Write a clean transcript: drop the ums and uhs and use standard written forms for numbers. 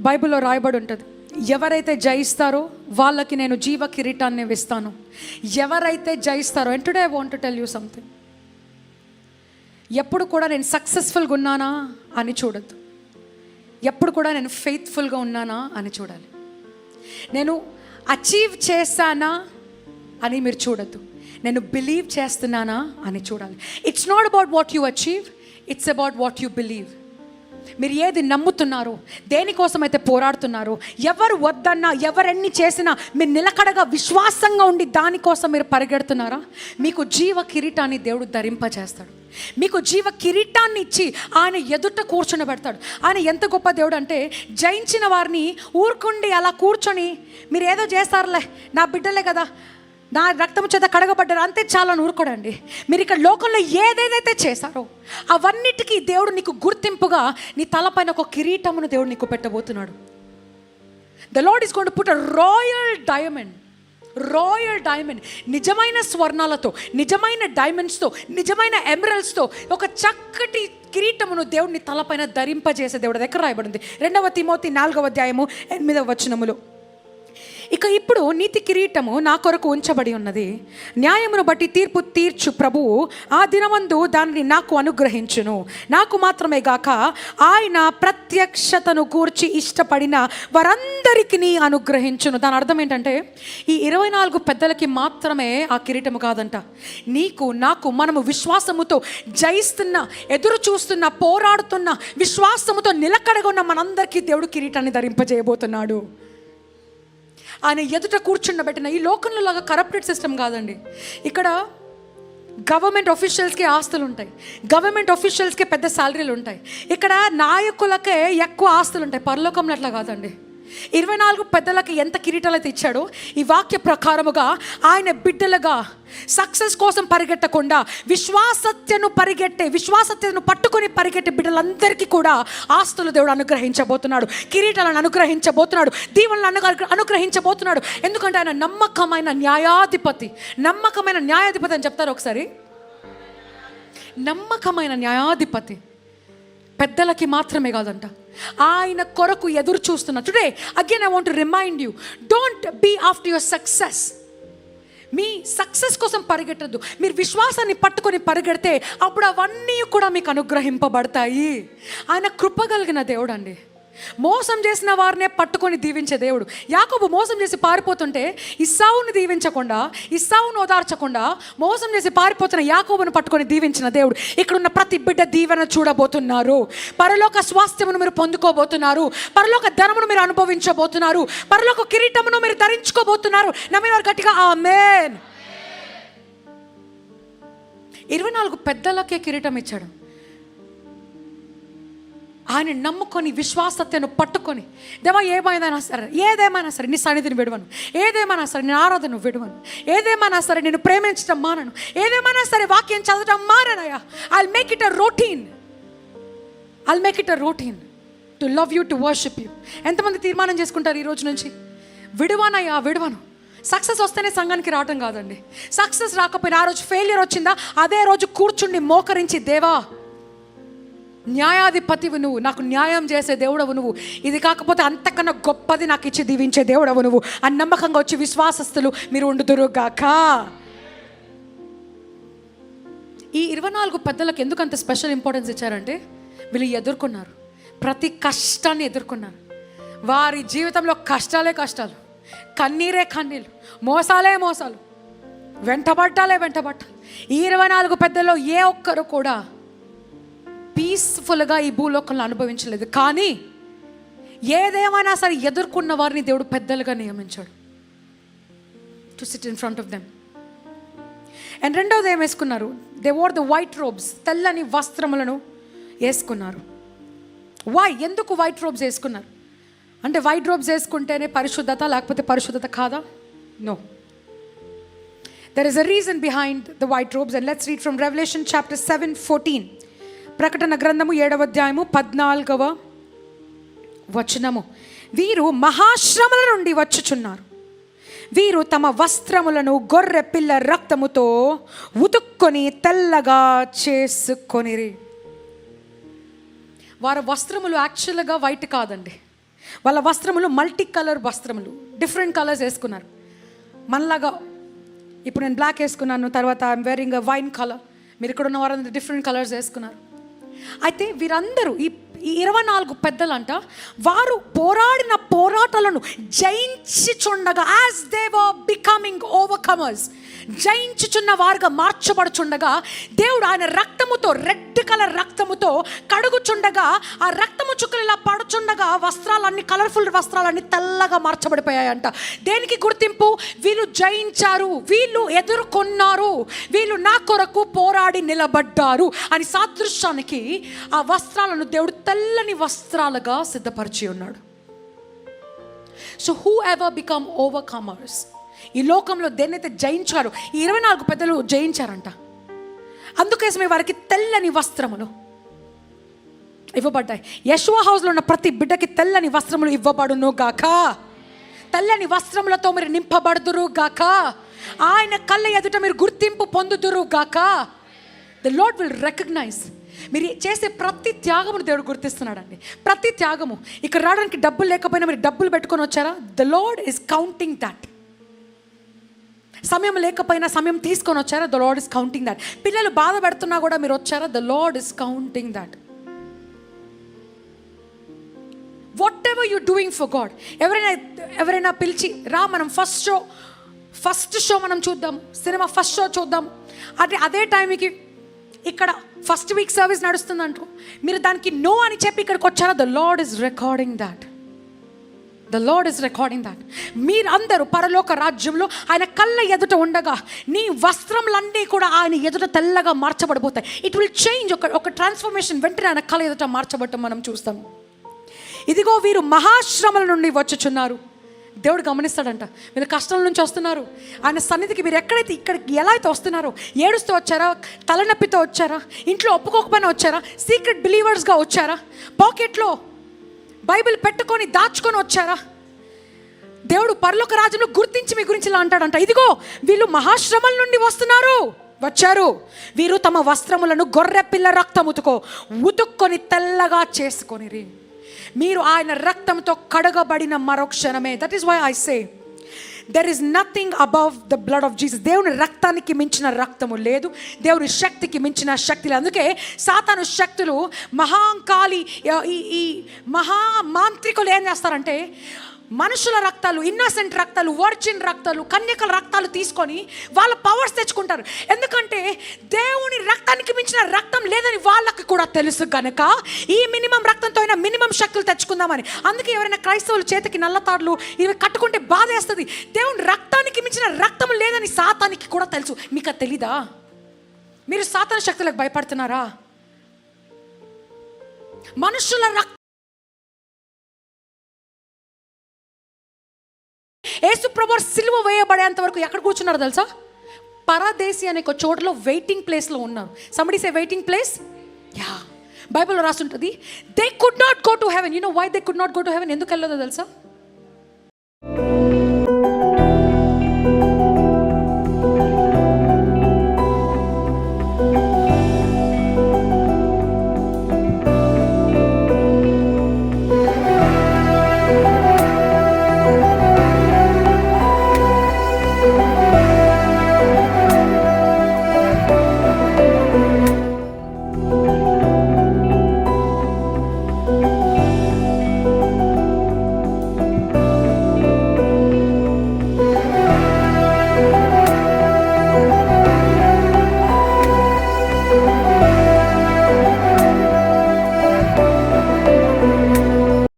బైబిల్లో రాయబడి ఉంటుంది, ఎవరైతే జయిస్తారో వాళ్ళకి నేను జీవ కిరీటాన్ని ఇస్తాను. ఎవరైతే జయిస్తారో. And today I want to tell you something. ఎప్పుడు కూడా నేను సక్సెస్ఫుల్గా ఉన్నానా అని చూడద్దు. ఎప్పుడు కూడా నేను ఫెయిత్ఫుల్గా ఉన్నానా అని చూడాలి. నేను అచీవ్ చేశానా అని మీరు చూడద్దు. నేను బిలీవ్ చేస్తున్నానా అని చూడాలి. It's not about what you achieve, it's about what you believe. మీరు ఏది నమ్ముతున్నారో, దేనికోసమైతే పోరాడుతున్నారో, ఎవరు వద్దన్నా, ఎవరెన్ని చేసినా మీరు నిలకడగా విశ్వాసంగా ఉండి దానికోసం మీరు పరిగెడుతున్నారా, మీకు జీవ కిరీటాన్ని దేవుడు ధరింపజేస్తాడు. మీకు జీవ కిరీటాన్ని ఇచ్చి ఆయన ఎదుట కూర్చొని పెడతాడు. ఆయన ఎంత గొప్ప దేవుడు అంటే, జయించిన వారిని ఊరుకుండి అలా కూర్చొని మీరు ఏదో చేస్తారులే, నా బిడ్డలే కదా, నా రక్తము చేత కడగబడ్డారు అంతే చాలా ఊరుకోడండి. మీరు ఇక్కడ లోకంలో ఏదేదైతే చేశారో అవన్నిటికీ దేవుడు నీకు గుర్తింపుగా నీ తలపైన ఒక కిరీటమును దేవుడు నీకు పెట్టబోతున్నాడు. The Lord is going to put a royal diamond, నిజమైన స్వర్ణాలతో, నిజమైన డైమండ్స్తో, నిజమైన ఎమరల్స్తో ఒక చక్కటి కిరీటమును దేవుడిని తలపైన ధరింపజేసే దేవుడు దగ్గర రాయబడింది. 2 తిమోతి 4:8 ఇక ఇప్పుడు నీతి కిరీటము నా కొరకు ఉంచబడి ఉన్నది, న్యాయమును బట్టి తీర్పు తీర్చు ప్రభువు ఆ దినమందు దానిని నాకు అనుగ్రహించును. నాకు మాత్రమే గాక ఆయన ప్రత్యక్షతను గూర్చి ఇష్టపడిన వారందరికీ అనుగ్రహించును. దాని అర్థం ఏంటంటే, ఈ 24 పెద్దలకి మాత్రమే ఆ కిరీటము కాదంట. నీకు నాకు, మనము విశ్వాసముతో జయిస్తున్న, ఎదురు చూస్తున్న, పోరాడుతున్న, విశ్వాసముతో నిలకడగా ఉన్న మనందరికీ దేవుడు కిరీటాన్ని ధరింపజేయబోతున్నాడు. ఆయన ఎదుట కూర్చుండబెట్టిన ఈ లోకంలో లాగా కరప్టెడ్ సిస్టమ్ కాదండి. ఇక్కడ గవర్నమెంట్ ఆఫీషియల్స్కి ఆస్తులు ఉంటాయి, గవర్నమెంట్ ఆఫీషియల్స్కి పెద్ద శాలరీలు ఉంటాయి. ఇక్కడ నాయకులకే ఎక్కువ ఆస్తులు ఉంటాయి. పరలోకంలో అట్లా కాదండి. 24 పెద్దలకి ఎంత కిరీటాలు అయితే ఇచ్చాడో, ఈ వాక్య ప్రకారముగా ఆయన బిడ్డలుగా సక్సెస్ కోసం పరిగెట్టకుండా విశ్వాసత్యను పట్టుకొని పరిగెట్టే బిడ్డలందరికీ కూడా ఆస్తులు దేవుడు అనుగ్రహించబోతున్నాడు, కిరీటాలను అనుగ్రహించబోతున్నాడు, దీవెనలను అనుగ్రహించబోతున్నాడు. ఎందుకంటే ఆయన నమ్మకమైన న్యాయాధిపతి అని చెప్తారు ఒకసారి. నమ్మకమైన న్యాయాధిపతి పెద్దలకి మాత్రమే కాదంట, ఆయన కొరకు ఎదురు చూస్తున్నా. Today again I want to remind you, don't be after your success. మీ సక్సెస్ కోసం పరిగెట్టద్దు. మీరు విశ్వాసాన్ని పట్టుకొని పరిగెడితే అప్పుడు అవన్నీ కూడా మీకు అనుగ్రహింపబడతాయి. ఆయన కృపగలిగిన దేవుడు అండి. మోసం చేసిన వారినే పట్టుకొని దీవించే దేవుడు. యాకోబు మోసం చేసి పారిపోతుంటే ఇస్సావును దీవించకుండా, ఇస్సావును ఓదార్చకుండా మోసం చేసి పారిపోతున్న యాకోబును పట్టుకొని దీవించిన దేవుడు. ఇక్కడున్న ప్రతి బిడ్డ దీవెన చూడబోతున్నారు. పరలోక స్వాస్థ్యమును మీరు పొందుకోబోతున్నారు, పరలోక ధనమును మీరు అనుభవించబోతున్నారు, పరలోక కిరీటమును మీరు ధరించుకోబోతున్నారు. నమ్మిన గట్టిగా ఆమేన్. 24 పెద్దలకే కిరీటం ఇచ్చాడు. ఆయన నమ్ముకొని విశ్వాసతను పట్టుకొని, దేవా ఏదేమైనా సరే నీ సన్నిధిని విడవను, ఏదేమైనా సరే నేను ఆరాధన విడవను, ఏదేమైనా సరే నేను ప్రేమించడం మానను, ఏదేమైనా సరే వాక్యం చదవడం మాననయ్యా. I'll make it a routine to love you, to worship you. ఎంతమంది తీర్మానం చేసుకుంటారు ఈ రోజు నుంచి, విడవను. సక్సెస్ వస్తేనే సంఘానికి రావటం కాదండి. సక్సెస్ రాకపోయినా, ఆ రోజు ఫెయిలియర్ వచ్చిందా, అదే రోజు కూర్చుండి మోకరించి, దేవా న్యాయాధిపతివి నువ్వు, నాకు న్యాయం చేసే దేవుడవు నువ్వు, ఇది కాకపోతే అంతకన్నా గొప్పది నాకు ఇచ్చి దీవించే దేవుడవు నువ్వు అని నమ్మకంగా వచ్చి విశ్వాసస్తులు మీరు ఉండుదురుగాక. ఈ 24 పెద్దలకు ఎందుకు అంత స్పెషల్ ఇంపార్టెన్స్ ఇచ్చారంటే, వీళ్ళు ఎదుర్కొన్నారు, ప్రతి కష్టాన్ని ఎదుర్కొన్నారు. వారి జీవితంలో కష్టాలు, కన్నీరే కన్నీళ్ళు, మోసాలు, వెంటబట్టాలి. ఈ 24 పెద్దల్లో ఏ ఒక్కరు కూడా పీస్ఫుల్గా ఈ భూలోకంలో అనుభవించలేదు. కానీ ఏదేమైనా సరే ఎదుర్కొన్న వారిని దేవుడు పెద్దలుగా నియమించాడు, to SIT in front of them. And రెండవది ఏం వేసుకున్నారు? They wore the white robes, తెల్లని వస్త్రములను వేసుకున్నారు. ఎందుకు వైట్ రోబ్స్ వేసుకున్నారు అంటే, వైట్ రోబ్స్ వేసుకుంటేనే పరిశుద్ధత, లేకపోతే పరిశుద్ధత కాదా? No, there is a reason behind the white robes. And let's read from revelation chapter 7:14. ప్రకటన గ్రంథము 7:14. వీరు మహాశ్రమల నుండి వచ్చుచున్నారు, వీరు తమ వస్త్రములను గొర్రె పిల్ల రక్తముతో ఉతుక్కొని తెల్లగా చేసుకొనిరి. వారి వస్త్రములు యాక్చువల్గా వైట్ కాదండి, వాళ్ళ వస్త్రములు మల్టీ కలర్ వస్త్రములు, డిఫరెంట్ కలర్స్ వేసుకున్నారు. మనలాగా ఇప్పుడు నేను బ్లాక్ వేసుకున్నాను, తర్వాత ఐఎమ్ వేరింగ్ వైన్ కలర్, మీరు ఇక్కడ ఉన్న వారందరూ డిఫరెంట్ కలర్స్ వేసుకున్నారు. అయితే వీరందరూ ఈ 24 పెద్దలంట, వారు పోరాడిన పోరాటాలను జయించుచుండగా, as they were becoming overcomers, జయించుచున్న వారుగా మార్చబడుచుండగా, దేవుడు ఆయన రక్తముతో, రెడ్ కలర్ రక్తముతో కడుగుచుండగా, ఆ రక్తము చుక్కలు ఇలా పడుచుండగా వస్త్రాలన్నీ, కలర్ఫుల్ వస్త్రాలన్నీ తెల్లగా మార్చబడిపోయాయంట. దేనికి గుర్తింపు? వీళ్ళు జయించారు, వీళ్ళు ఎదుర్కొన్నారు, వీళ్ళు నా కొరకు పోరాడి నిలబడ్డారు అని సాదృశ్యానికి ఆ వస్త్రాలను దేవుడు తెల్లని వస్త్రాలుగా సిద్ధపరిచి ఉన్నాడు. So who ever become overcomers, ఈ లోకంలో దేన్నైతే జయించారు, ఈ 24 పెద్దలు జయించారంట. అందుకోసమే వారికి తెల్లని వస్త్రములు ఇవ్వబడ్డాయి. యెషూవా హౌస్లో ఉన్న ప్రతి బిడ్డకి తెల్లని వస్త్రములు ఇవ్వబడును గాక. తెల్లని వస్త్రములతో మీరు నింపబడుదురు గాక. ఆయన కళ్ళ ఎదుట మీరు గుర్తింపు పొందుదురు గాక. The Lord will recognize. మీరు చేసే ప్రతి త్యాగమును దేవుడు గుర్తిస్తున్నాడండి. ప్రతి త్యాగము. ఇక్కడ రావడానికి డబ్బులు లేకపోయినా మీరు డబ్బులు పెట్టుకొని వచ్చారా, the Lord is counting that. సమయం లేకపోయినా సమయం తీసుకొని వచ్చారా, the Lord is counting that. పిల్లలు బాధ పెడుతున్నా కూడా మీరు వచ్చారా, the Lord is counting that. What ever you doing for God. ఎవరైనా పిలిచి రా మనం ఫస్ట్ షో మనం చూద్దాం, సినిమా ఫస్ట్ షో చూద్దాం, అదే టైంకి ఇక్కడ ఫస్ట్ వీక్ సర్వీస్ నడుస్తుందంటూ మీరు దానికి నో అని చెప్పి ఇక్కడికి వచ్చారా, the Lord is recording that. The Lord is recording that. మీరందరూ పరలోక రాజ్యంలో ఆయన కళ్ళ ఎదుట ఉండగా నీ వస్త్రములన్నీ కూడా ఆయన ఎదుట తెల్లగా మార్చబడిపోతాయి. It will change. ఒక ట్రాన్స్ఫర్మేషన్ వెంటనే ఆయన కళ్ళ ఎదుట మార్చబడటం మనం చూస్తాం. ఇదిగో వీరు మహాశ్రమల నుండి వచ్చుచున్నారు. దేవుడు గమనిస్తాడంట. మీరు కష్టం నుంచి వస్తున్నారు, ఆయన సన్నిధికి మీరు ఎక్కడైతే ఇక్కడికి ఎలా అయితే వస్తున్నారో, ఏడుస్తూ వచ్చారా, తలనొప్పితో వచ్చారా, ఇంట్లో ఒప్పుకోకపోయినా వచ్చారా, సీక్రెట్ బిలీవర్స్గా వచ్చారా, పాకెట్లో బైబిల్ పెట్టుకొని దాచుకొని వచ్చారా, దేవుడు పరలోక రాజ్యంలో గుర్తించి మీ గురించి ఇలా అంటాడంట. ఇదిగో వీళ్ళు మహాశ్రమల నుండి వచ్చారు. వీరు తమ వస్త్రములను గొర్రె పిల్ల రక్తముతో ఉతుక్కొని తెల్లగా చేసుకొనిరి. మీరు ఆయన రక్తంతో కడగబడిన మరోక్షణమే. That is why I say there is nothing above the blood of Jesus. దేవుని రక్తానికి మించిన రక్తము లేదు, దేవుని శక్తికి మించిన శక్తి లేదు. అందుకే సాతాను శక్తులు, మహాంకాళి, ఈ మహామాంత్రికులు ఏం చేస్తారంటే, మనుషుల రక్తాలు, ఇన్నోసెంట్ రక్తాలు, వర్జిన్ రక్తాలు, కన్యకల రక్తాలు తీసుకొని వాళ్ళ పవర్స్ తెచ్చుకుంటారు. ఎందుకంటే దేవుని రక్తానికి మించిన రక్తం లేదని వాళ్ళకి కూడా తెలుసు కనుక ఈ మినిమం రక్తంతో అయినా మినిమం శక్తులు తెచ్చుకుందామని. అందుకే ఎవరైనా క్రైస్తవుల చేతికి నల్లతాడులు ఇవి కట్టుకుంటే బాధ వేస్తుంది. దేవుని రక్తానికి మించిన రక్తం లేదని సాతానికి కూడా తెలుసు. మీకు అది తెలీదా? మీరు సాతాను శక్తులకు భయపడుతున్నారా? మనుషుల రక్తం, యేసు ప్రభువు సిలువ వేయబడేంత వరకు ఎక్కడ కూర్చున్నారు తెలుసా? పరదేశి అనే ఒక చోటలో వెయిటింగ్ ప్లేస్లో ఉన్నారు. Somebody say waiting place. Yeah, బైబిల్లో రాసి ఉంటుంది. They could not go to heaven. You know why they could not go to heaven? ఎందుకు వెళ్ళదో తెలుసా?